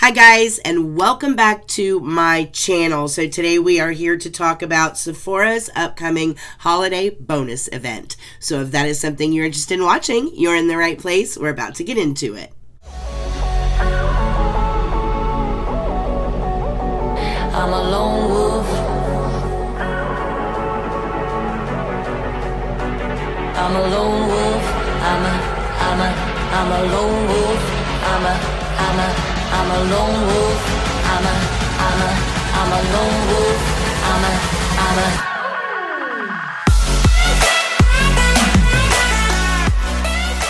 Hi guys, and welcome back to my channel. So today we are here to talk about Sephora's upcoming holiday bonus event. So if that is something you're interested in watching, you're in the right place. We're about to get into it. I'm a lone wolf. I'm a lone wolf. I'm a lone wolf. I'm a lone wolf. I'm a lone wolf.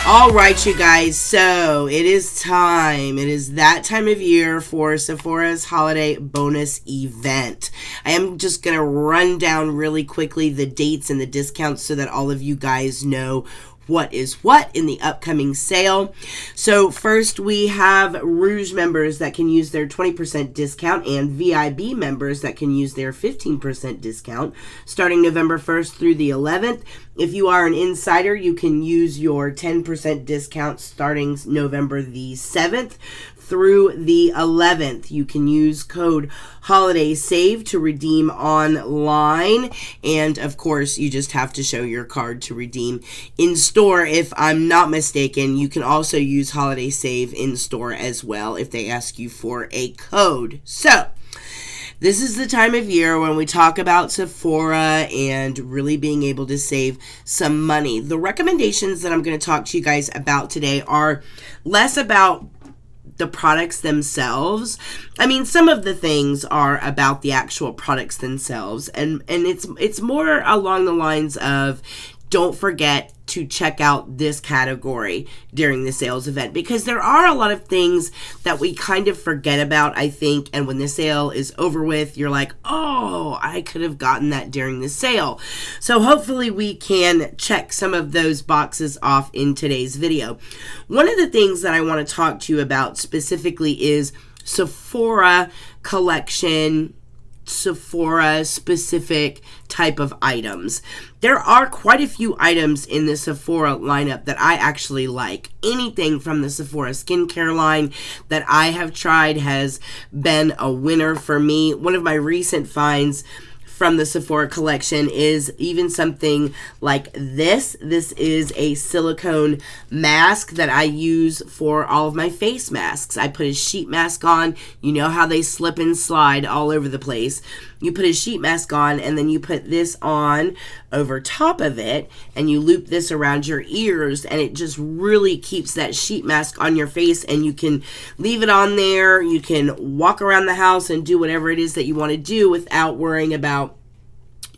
All right, you guys, so it is time. It is that time of year for Sephora's holiday bonus event. I am just going to run down really quickly the dates and the discounts so that all of you guys know what is what in the upcoming sale. So first we have Rouge members that can use their 20% discount and VIB members that can use their 15% discount starting November 1st through the 11th. If you are an insider, you can use your 10% discount starting November the 7th through the 11th. You can use code HOLIDAYSAVE to redeem online, and of course you just have to show your card to redeem in store. If I'm not mistaken, you can also use Holiday Save in store as well if they ask you for a code. So this is the time of year when we talk about Sephora and really being able to save some money. The recommendations that I'm going to talk to you guys about today are less about the products themselves. I mean, some of the things are about the actual products themselves, and it's more along the lines of don't forget to check out this category during the sales event, because there are a lot of things that we kind of forget about, I think, and when the sale is over with, you're like, oh, I could have gotten that during the sale. So hopefully we can check some of those boxes off in today's video. One of the things that I want to talk to you about specifically is Sephora Collection, Sephora specific type of items. There are quite a few items in the Sephora lineup that I actually like. Anything from the Sephora skincare line that I have tried has been a winner for me. One of my recent finds from the Sephora collection is even something like this. This is a silicone mask that I use for all of my face masks. I put a sheet mask on. You know how they slip and slide all over the place. You put a sheet mask on, and then you put this on over top of it, and you loop this around your ears, and it just really keeps that sheet mask on your face, and you can leave it on there. You can walk around the house and do whatever it is that you want to do without worrying about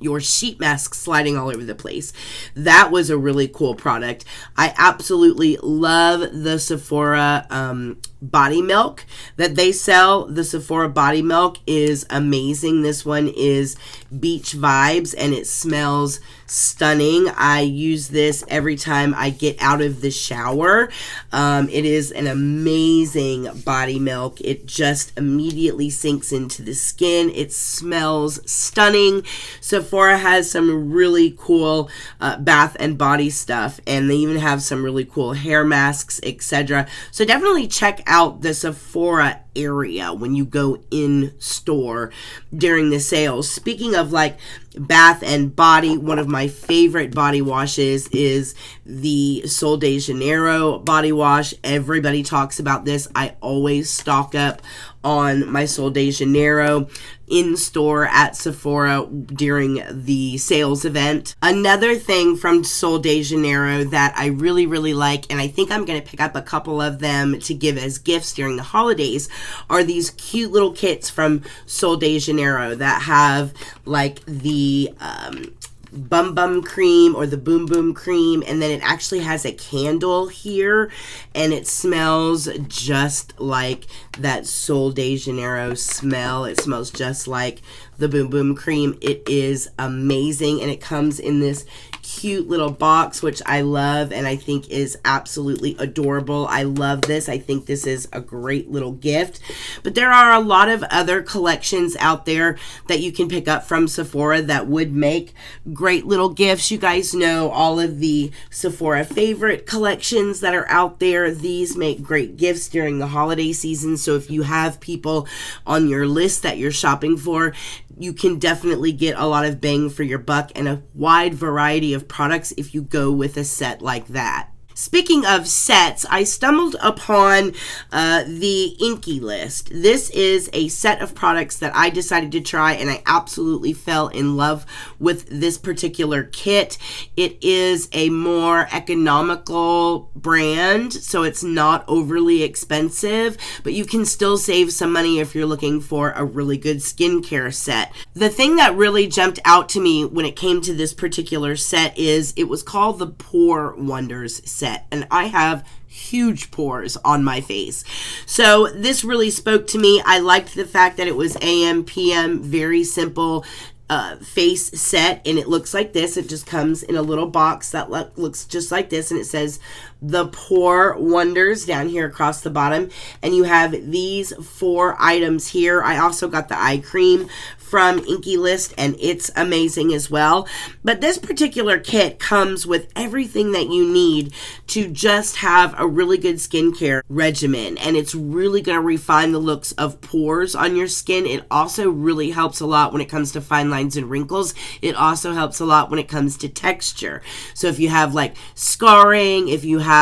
your sheet mask sliding all over the place. That was a really cool product. I absolutely love the Sephora body milk that they sell. The Sephora body milk is amazing. This one is Beach Vibes, and it smells stunning. I use this every time I get out of the shower. It is an amazing body milk. It just immediately sinks into the skin. It smells stunning. Sephora has some really cool bath and body stuff, and they even have some really cool hair masks, etc. So definitely check out the Sephora area when you go in store during the sales. Speaking of like bath and body, one of my favorite body washes is the Sol de Janeiro body wash. Everybody talks about this. I always stock up on my Sol de Janeiro in store at Sephora during the sales event. Another thing from Sol de Janeiro that I really, really like, and I think I'm going to pick up a couple of them to give as gifts during the holidays, are these cute little kits from Sol de Janeiro that have like the Bum Bum cream or the Boom Boom cream, and then it actually has a candle here, and it smells just like that Sol de Janeiro smell. It smells just like the Boom Boom cream. It is amazing, and it comes in this cute little box, which I love and I think is absolutely adorable. I love this. I think this is a great little gift. But there are a lot of other collections out there that you can pick up from Sephora that would make great little gifts. You guys know all of the Sephora favorite collections that are out there. These make great gifts during the holiday season. So if you have people on your list that you're shopping for, you can definitely get a lot of bang for your buck and a wide variety of products if you go with a set like that. Speaking of sets, I stumbled upon the Inky List. This is a set of products that I decided to try, and I absolutely fell in love with this particular kit. It is a more economical brand, so it's not overly expensive, but you can still save some money if you're looking for a really good skincare set. The thing that really jumped out to me when it came to this particular set is it was called the Pore Wonders set. And I have huge pores on my face. So this really spoke to me. I liked the fact that it was AM, PM, very simple face set, and it looks like this. It just comes in a little box that looks just like this, and it says the Pore Wonders down here across the bottom, and you have these 4 items here. I also got the eye cream from Inky List, and it's amazing as well. But this particular kit comes with everything that you need to just have a really good skincare regimen, and it's really going to refine the looks of pores on your skin. It also really helps a lot when it comes to fine lines and wrinkles. It also helps a lot when it comes to texture. So if you have like scarring, if you have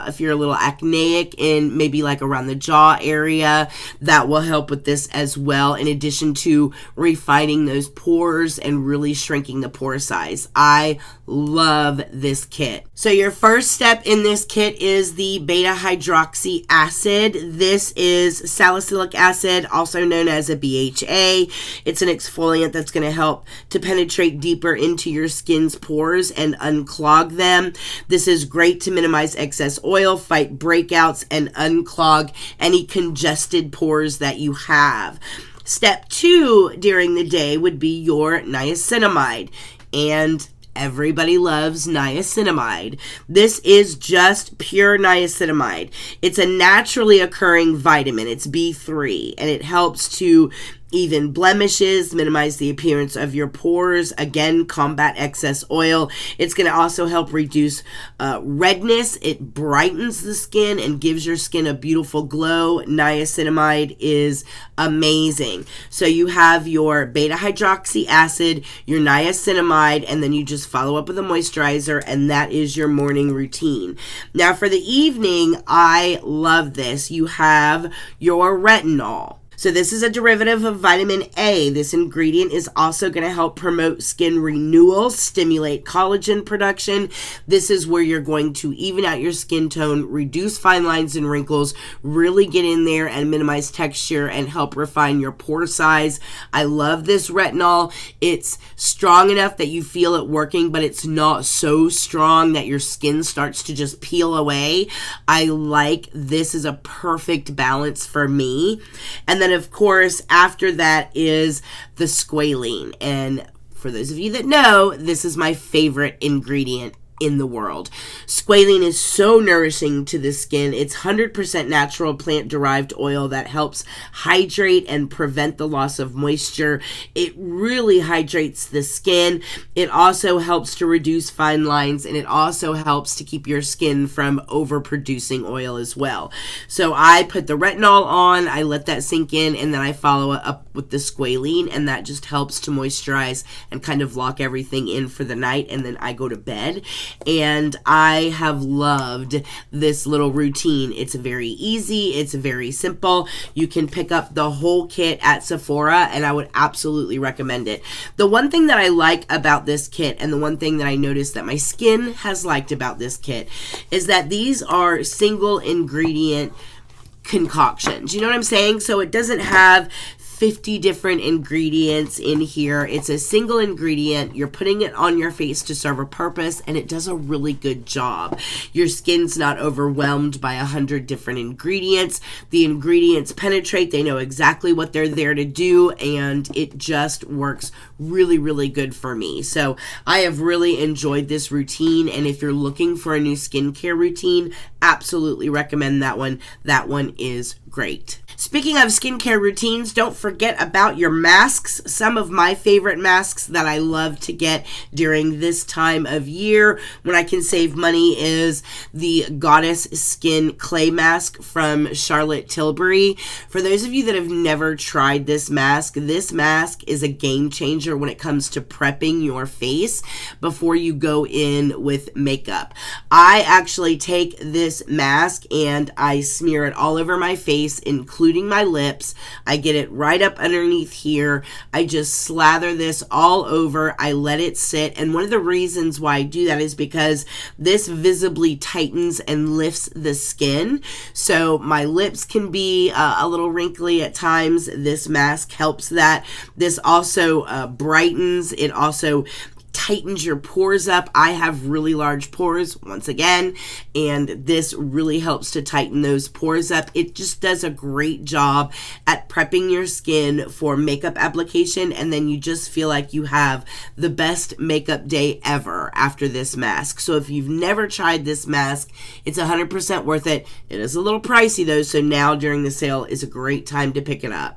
if you're a little acneic in maybe like around the jaw area, that will help with this as well, in addition to refining those pores and really shrinking the pore size. I love this kit. So your first step in this kit is the beta hydroxy acid. This is salicylic acid, also known as a BHA. It's an exfoliant that's going to help to penetrate deeper into your skin's pores and unclog them. This is great to minimize excess oil, fight breakouts, and unclog any congested pores that you have. Step 2 during the day would be your niacinamide, and everybody loves niacinamide. This is just pure niacinamide. It's a naturally occurring vitamin. It's B3, and it helps to even blemishes, minimize the appearance of your pores, again, combat excess oil. It's going to also help reduce redness. It brightens the skin and gives your skin a beautiful glow. Niacinamide is amazing. So you have your beta hydroxy acid, your niacinamide, and then you just follow up with a moisturizer, and that is your morning routine. Now for the evening, I love this. You have your retinol. So this is a derivative of vitamin A. This ingredient is also going to help promote skin renewal, stimulate collagen production. This is where you're going to even out your skin tone, reduce fine lines and wrinkles, really get in there and minimize texture and help refine your pore size. I love this retinol. It's strong enough that you feel it working, but it's not so strong that your skin starts to just peel away. I like this is a perfect balance for me. And then of course, after that is the squalene. And for those of you that know, this is my favorite ingredient in the world. Squalene is so nourishing to the skin. It's 100% natural plant-derived oil that helps hydrate and prevent the loss of moisture. It really hydrates the skin. It also helps to reduce fine lines, and it also helps to keep your skin from overproducing oil as well. So I put the retinol on, I let that sink in, and then I follow it up with the squalene, and that just helps to moisturize and kind of lock everything in for the night, and then I go to bed. And I have loved this little routine. It's very easy. It's very simple. You can pick up the whole kit at Sephora, and I would absolutely recommend it. The one thing that I like about this kit, and the one thing that I noticed that my skin has liked about this kit, is that these are single ingredient concoctions. You know what I'm saying? So it doesn't have 50 different ingredients in here. It's a single ingredient. You're putting it on your face to serve a purpose, and it does a really good job. Your skin's not overwhelmed by 100 different ingredients. The ingredients penetrate. They know exactly what they're there to do, and it just works really, really good for me. So I have really enjoyed this routine, and if you're looking for a new skincare routine, absolutely recommend that one. That one is great. Speaking of skincare routines, don't forget about your masks. Some of my favorite masks that I love to get during this time of year when I can save money is the Goddess Skin Clay Mask from Charlotte Tilbury. For those of you that have never tried this mask is a game changer when it comes to prepping your face before you go in with makeup. I actually take this mask and I smear it all over my face, including my lips. I get it right up underneath here. I just slather this all over. I let it sit. And one of the reasons why I do that is because this visibly tightens and lifts the skin. So my lips can be a little wrinkly at times. This mask helps that. This also brightens. It also tightens your pores up. I have really large pores, once again, and this really helps to tighten those pores up. It just does a great job at prepping your skin for makeup application, and then you just feel like you have the best makeup day ever after this mask. So if you've never tried this mask, it's 100% worth it. It is a little pricey though, so now during the sale is a great time to pick it up.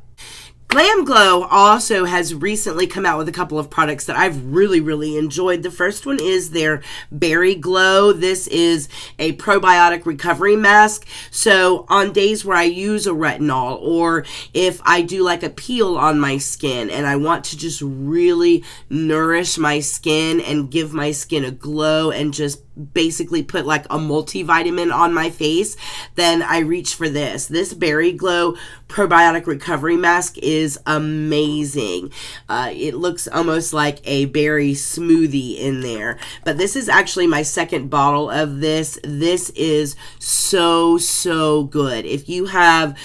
Glam Glow also has recently come out with a couple of products that I've really, really enjoyed. The first one is their Berry Glow. This is a probiotic recovery mask. So on days where I use a retinol, or if I do like a peel on my skin and I want to just really nourish my skin and give my skin a glow and just basically put like a multivitamin on my face, then I reach for this. This Berry Glow probiotic recovery mask is amazing. It looks almost like a berry smoothie in there, but this is actually my second bottle of this. This is so good. If you have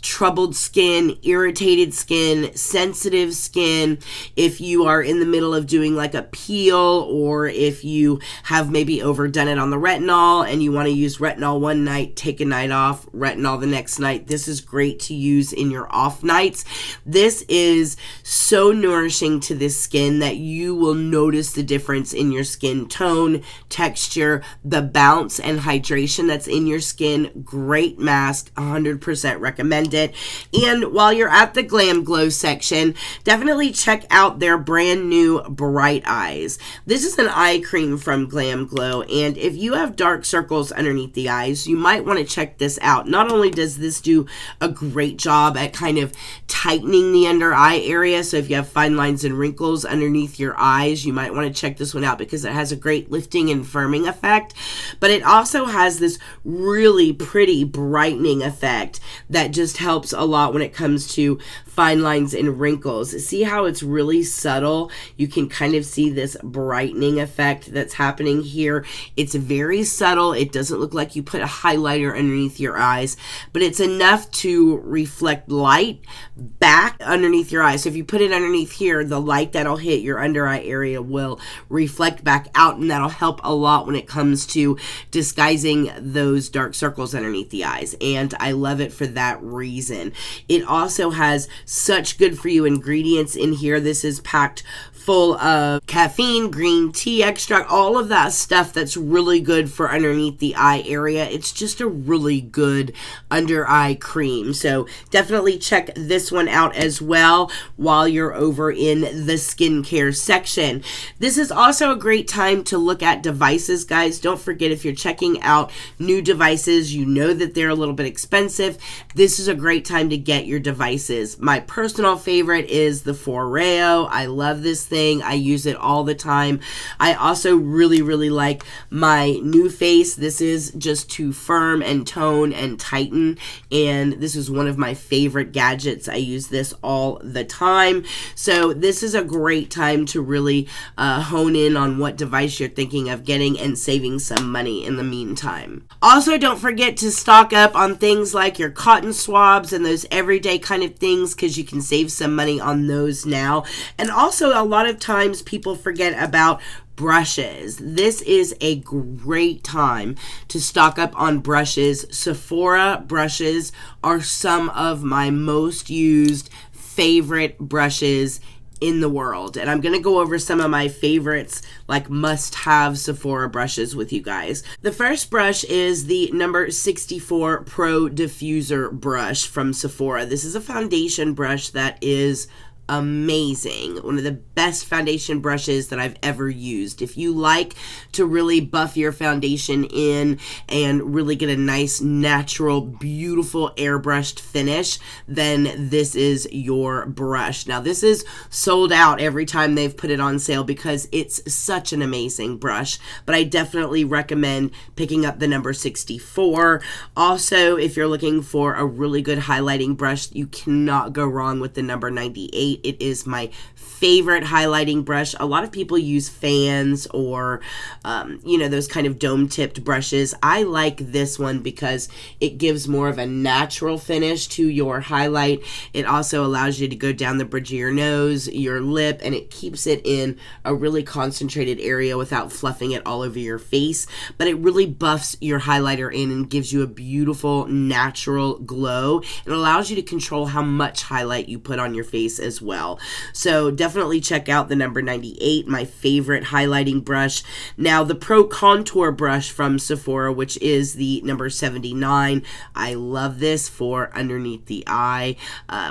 troubled skin, irritated skin, sensitive skin, if you are in the middle of doing like a peel, or if you have maybe overdone it on the retinol and you want to use retinol one night, take a night off, retinol the next night, this is great to use in your off nights. This is so nourishing to the skin that you will notice the difference in your skin tone, texture, the bounce and hydration that's in your skin. Great mask, 100% recommend it. And while you're at the Glam Glow section, definitely check out their brand new Bright Eyes. This is an eye cream from Glam Glow, and if you have dark circles underneath the eyes, you might want to check this out. Not only does this do a great job at kind of tightening the under eye area, so if you have fine lines and wrinkles underneath your eyes, you might want to check this one out because it has a great lifting and firming effect, but it also has this really pretty brightening effect that just helps a lot when it comes to fine lines and wrinkles. See how it's really subtle? You can kind of see this brightening effect that's happening here. It's very subtle. It doesn't look like you put a highlighter underneath your eyes, but it's enough to reflect light back underneath your eyes. So if you put it underneath here, the light that'll hit your under eye area will reflect back out, and that'll help a lot when it comes to disguising those dark circles underneath the eyes. And I love it for that reason. It also has such good for you ingredients in here. This is packed full of caffeine, green tea extract, all of that stuff that's really good for underneath the eye area. It's just a really good under eye cream. So definitely check this one out as well while you're over in the skincare section. This is also a great time to look at devices, guys. Don't forget, if you're checking out new devices, you know that they're a little bit expensive. This is a great time to get your devices. My personal favorite is the Foreo. I love this thing. I use it all the time. I also really like my NuFace. This is just to firm and tone and tighten, and this is one of my favorite gadgets. I use this all the time. So this is a great time to really hone in on what device you're thinking of getting and saving some money in the meantime. Also, don't forget to stock up on things like your cotton swabs and those everyday kind of things, because you can save some money on those now. And also, a lot of times people forget about brushes. This is a great time to stock up on brushes. Sephora brushes are some of my most used favorite brushes in the world. And I'm going to go over some of my favorites, like must-have Sephora brushes with you guys. The first brush is the number 64 Pro Diffuser brush from Sephora. This is a foundation brush that is amazing. One of the best foundation brushes that I've ever used. If you like to really buff your foundation in and really get a nice, natural, beautiful airbrushed finish, then this is your brush. Now, this is sold out every time they've put it on sale because it's such an amazing brush, but I definitely recommend picking up the number 64. Also, if you're looking for a really good highlighting brush, you cannot go wrong with the number 98. It is my favorite highlighting brush. A lot of people use fans or, those kind of dome-tipped brushes. I like this one because it gives more of a natural finish to your highlight. It also allows you to go down the bridge of your nose, your lip, and it keeps it in a really concentrated area without fluffing it all over your face. But it really buffs your highlighter in and gives you a beautiful, natural glow. It allows you to control how much highlight you put on your face as well. So definitely check out the number 98, my favorite highlighting brush. Now, the Pro Contour brush from Sephora, which is the number 79. I love this for underneath the eye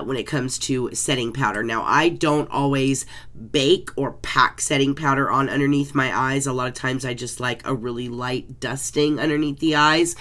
when it comes to setting powder. Now, I don't always bake or pack setting powder on underneath my eyes. A lot of times I just like a really light dusting underneath the eyes.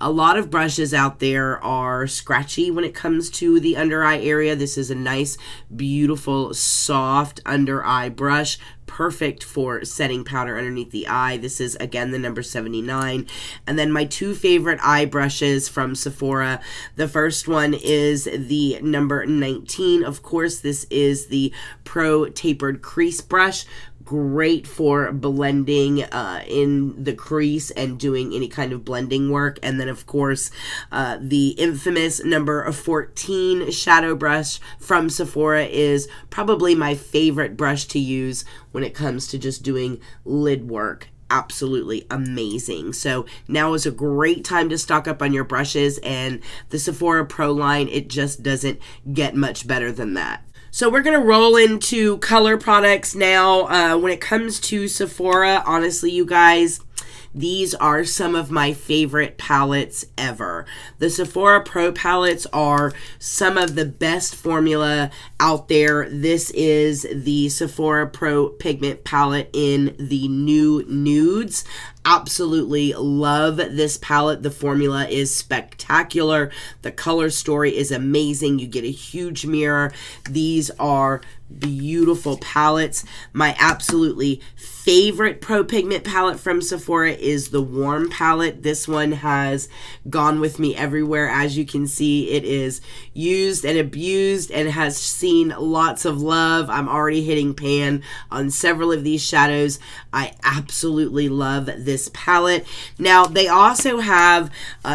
A lot of brushes out there are scratchy when it comes to the under eye area. This is a nice, beautiful, soft under eye brush, perfect for setting powder underneath the eye. This is, again, the number 79. And then my two favorite eye brushes from Sephora. The first one is the number 19. Of course, this is the Pro Tapered Crease brush. Great for blending in the crease and doing any kind of blending work. And then, of course, the infamous number 14 shadow brush from Sephora is probably my favorite brush to use when it comes to just doing lid work. Absolutely amazing. So now is a great time to stock up on your brushes, and the Sephora Pro line, it just doesn't get much better than that. So we're going to roll into color products now. When it comes to Sephora, honestly, you guys, these are some of my favorite palettes ever. The Sephora Pro palettes are some of the best formula out there. This is the Sephora Pro Pigment palette in the new nudes. Absolutely love this palette. The formula is spectacular. The color story is amazing. You get a huge mirror. These are beautiful palettes. My absolutely favorite Pro Pigment palette from Sephora is the Warm palette. This one has gone with me everywhere. As you can see, it is used and abused and has seen lots of love. I'm already hitting pan on several of these shadows. I absolutely love this palette. Now, they also have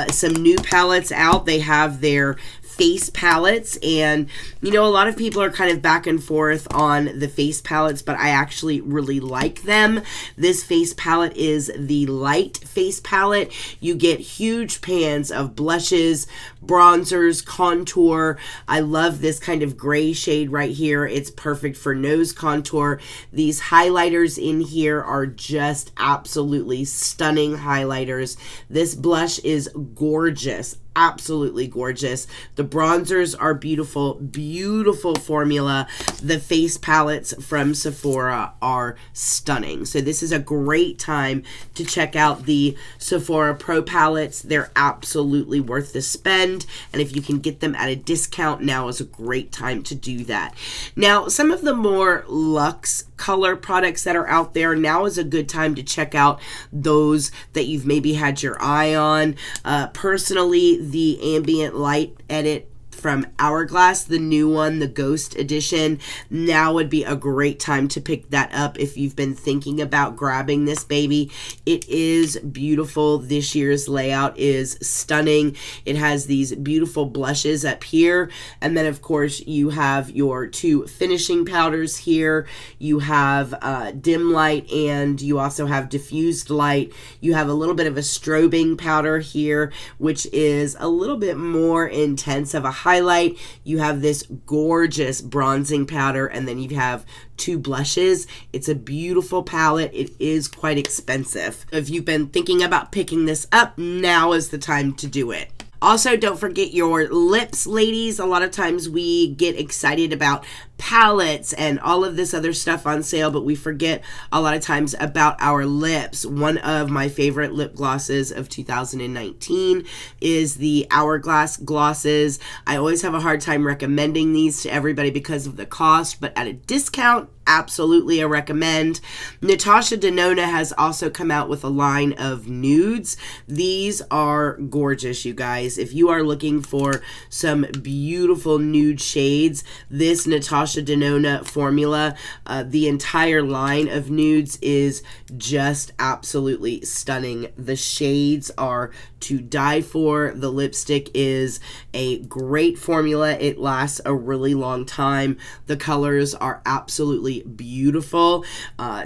some new palettes out. They have their face palettes, and a lot of people are kind of back and forth on the face palettes, but I actually really like them. This face palette is the light face palette. You get huge pans of blushes, bronzers, contour. I love this kind of gray shade right here. It's perfect for nose contour. These highlighters in here are just absolutely stunning highlighters. This blush is gorgeous. Absolutely gorgeous. The bronzers are beautiful, beautiful formula. The face palettes from Sephora are stunning. So this is a great time to check out the Sephora Pro palettes. They're absolutely worth the spend. And if you can get them at a discount, now is a great time to do that. Now, some of the more luxe color products that are out there, now is a good time to check out those that you've maybe had your eye on. Personally, the ambient light edit from Hourglass, the new one, the Ghost Edition. Now would be a great time to pick that up if you've been thinking about grabbing this baby. It is beautiful. This year's layout is stunning. It has these beautiful blushes up here, and then of course you have your two finishing powders here. You have dim light, and you also have diffused light. You have a little bit of a strobing powder here, which is a little bit more intense of a highlight, you have this gorgeous bronzing powder, and then you have 2 blushes. It's a beautiful palette. It is quite expensive. If you've been thinking about picking this up, now is the time to do it. Also, don't forget your lips, ladies. A lot of times we get excited about palettes and all of this other stuff on sale, but we forget a lot of times about our lips. One of my favorite lip glosses of 2019 is the Hourglass glosses. I always have a hard time recommending these to everybody because of the cost, but at a discount, absolutely a recommend. Natasha Denona has also come out with a line of nudes. These are gorgeous, you guys. If you are looking for some beautiful nude shades, this Natasha Denona formula, the entire line of nudes is just absolutely stunning. The shades are to die for. The lipstick is a great formula. It lasts a really long time. The colors are absolutely beautiful.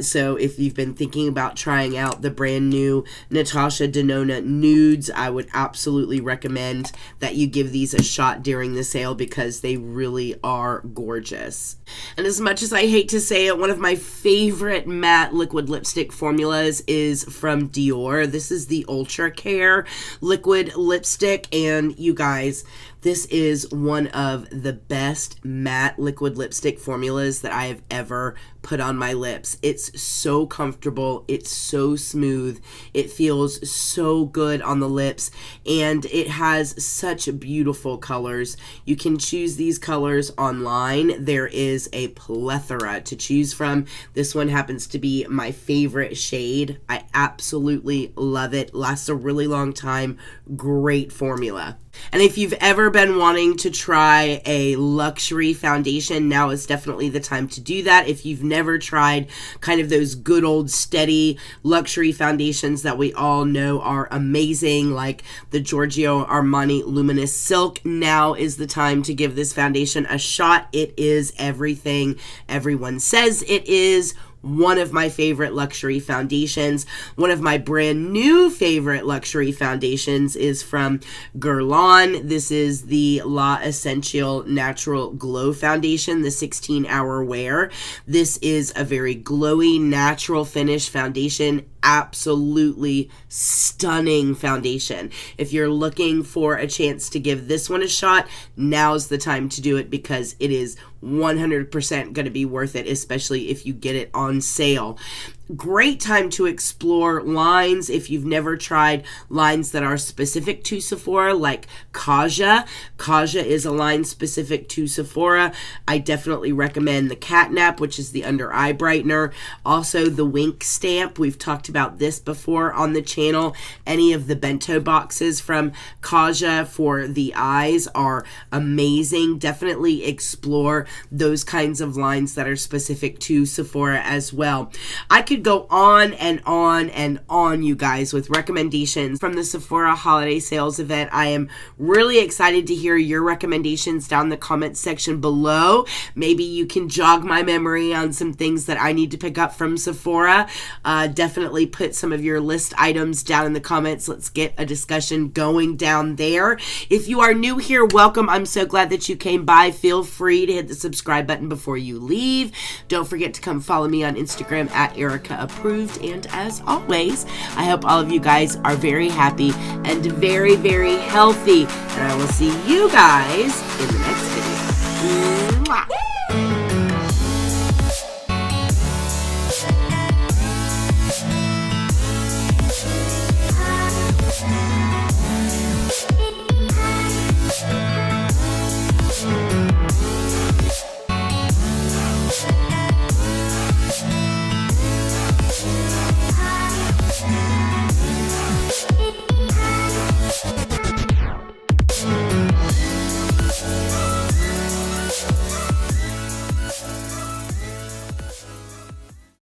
So if you've been thinking about trying out the brand new Natasha Denona nudes, I would absolutely recommend that you give these a shot during the sale because they really are gorgeous. And as much as I hate to say it, one of my favorite matte liquid lipstick formulas is from Dior. This is the Ultra Care liquid lipstick, and you guys, this is one of the best matte liquid lipstick formulas that I have ever put on my lips. It's so comfortable. It's so smooth. It feels so good on the lips, and it has such beautiful colors. You can choose these colors online. There is a plethora to choose from. This one happens to be my favorite shade. I absolutely love it. Lasts a really long time. Great formula. And if you've ever been wanting to try a luxury foundation, now is definitely the time to do that. If you've never tried kind of those good old steady luxury foundations that we all know are amazing, like the Giorgio Armani Luminous Silk, now is the time to give this foundation a shot. It is everything everyone says it is. One of my favorite luxury foundations. One of my brand new favorite luxury foundations is from Guerlain. This is the La Essential Natural Glow Foundation, the 16-hour wear. This is a very glowy, natural finish foundation. Absolutely stunning foundation. If you're looking for a chance to give this one a shot, now's the time to do it because it is 100% going to be worth it, especially if you get it on sale. Great time to explore lines if you've never tried lines that are specific to Sephora, like Kaja. Kaja is a line specific to Sephora. I definitely recommend the Catnap, which is the under eye brightener. Also the Wink Stamp. We've talked about this before on the channel. Any of the bento boxes from Kaja for the eyes are amazing. Definitely explore those kinds of lines that are specific to Sephora as well. I could go on and on and on, you guys, with recommendations from the Sephora holiday sales event. I am really excited to hear your recommendations down in the comments section below. Maybe you can jog my memory on some things that I need to pick up from Sephora. Definitely put some of your list items down in the comments. Let's get a discussion going down there. If you are new here, welcome. I'm so glad that you came by. Feel free to hit the subscribe button before you leave. Don't forget to come follow me on Instagram at Erica Approved. And as always, I hope all of you guys are very happy and very, very healthy. And I will see you guys in the next video.